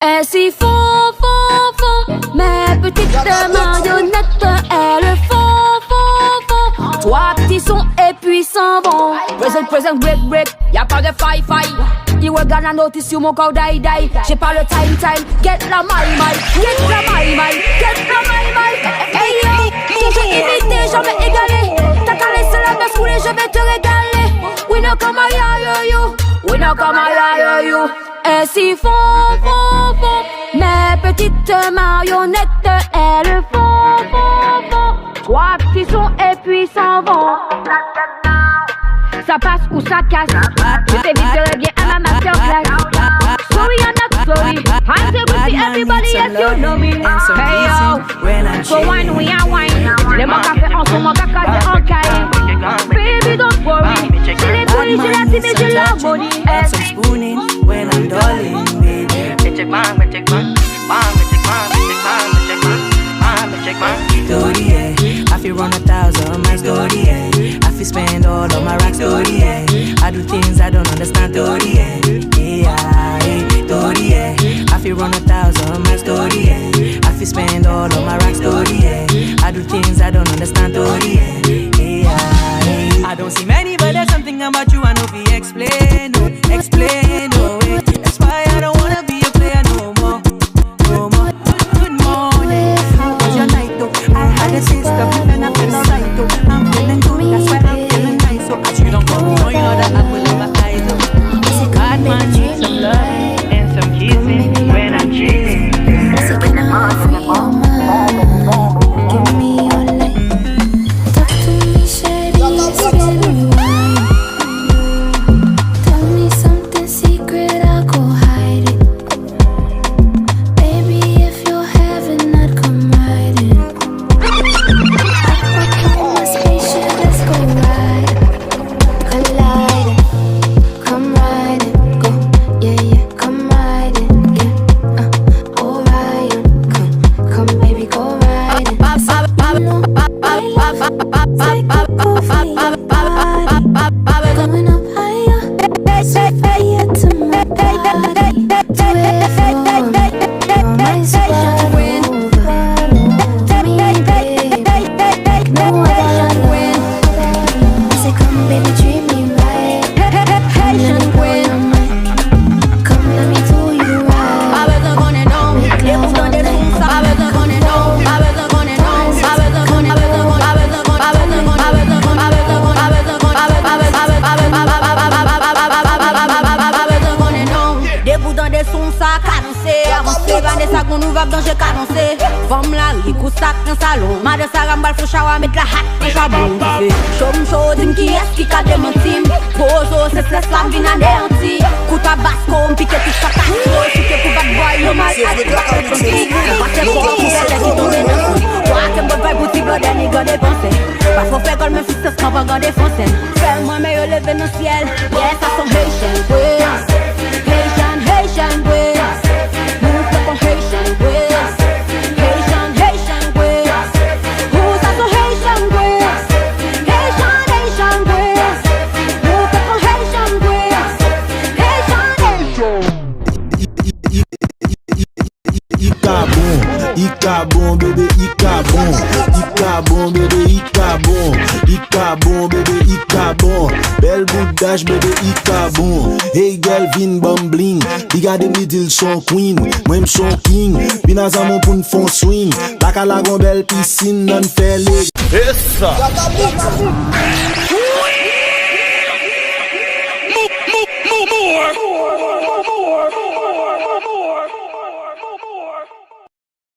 Ainsi font, mes petites marionnettes, elles font. Trois petits sons et puis s'en vont. Present, break, y'a pas de faille. You regarde la notice sur mon corps die. J'ai pas le time, get la my. Hey yo, toujours imité, jamais égalé. T'as qu'à laisser la baisse rouler, je vais te régaler. We know come a yo. Ainsi font, mes petites marionnettes, elles font. Trois petits sons et puis s'en vont. Ça passe ou ça casse. Je t'inviterai bien à ma masterclass. Sorry, I'm not sorry. I'm there with everybody, yes you know me. Hey yo, for wine we are wine. Les mots qu'a fait en son manque à casser en caille. Baby don't worry. J'ai les bouilles, j'ai la team et j'ai l'harmonie. Some spooning when I'm darling, baby. Check man. Story, yeah. I feel run 1,000 miles, story, yeah. I feel spend all of my racks, story, yeah. I do things I don't understand, story, yeah. Story, yeah. I feel run 1,000 miles, story, yeah. I feel spend all of my racks, story, yeah. I do things I don't understand, story, yeah. I don't see many, but there's something about you I know we explain, oh, yeah. That's why I don't wanna be a player no more. Good morning, how was your night though? I had a sister and I feel alright though. I'm feeling good, that's why I'm feeling nice. So as you don't go, you know that I will never hide though. God man needs some love and some kissing when I'm cheating. Give me your light. Talk to me, shady, spin me wine. Tell me something secret, I'll go hide it. Baby, if you're having, I'd come riding. Up on my spaceship, let's go ride. Colliding, come riding, go, yeah, come riding, yeah. Orion, come baby, go riding. Coming up higher, so fire to my body. Do it for me, on my spine over. To me, baby, no other love. I say, come baby, treat me right. Haitian queen, come let me do you right. I wasn't gonna know. They put on the room, so I wasn't gonna know. Ça qu'on nous va danger cadencé. Femme la rico sac dans salon. Madame Sarah m'bal faut chawa mettre la hat dans charbon. Chom chodin qui est qui a démenti. Pozo c'est stress la vie n'anéanti. Coup à basco m'pique tout ça casse. Si t'es pour bad boy yo mal. C'est pour qui est qui tombe dans. Toi que me va bouti blood and nigga dépenser. Parce qu'on fait comme me fixe sans pas garder français. Fais-moi meilleur lever dans ciel. Yes, ça sont Haitian way. Haitian way. Haitian ways, Haitian ways. Who's that so Haitian ways? Haitian ways. Who's that so Haitian ways? Ika bon bébé, ika bon bébé, ika bon bébé, ika bon. Belle boudage bébé, ika bon. Hey girl vin bam bling, digade mi dil son queen, moi son king. Pinaza mon pou n'fon swing, la ka la gon belle piscine non fait les. Essa!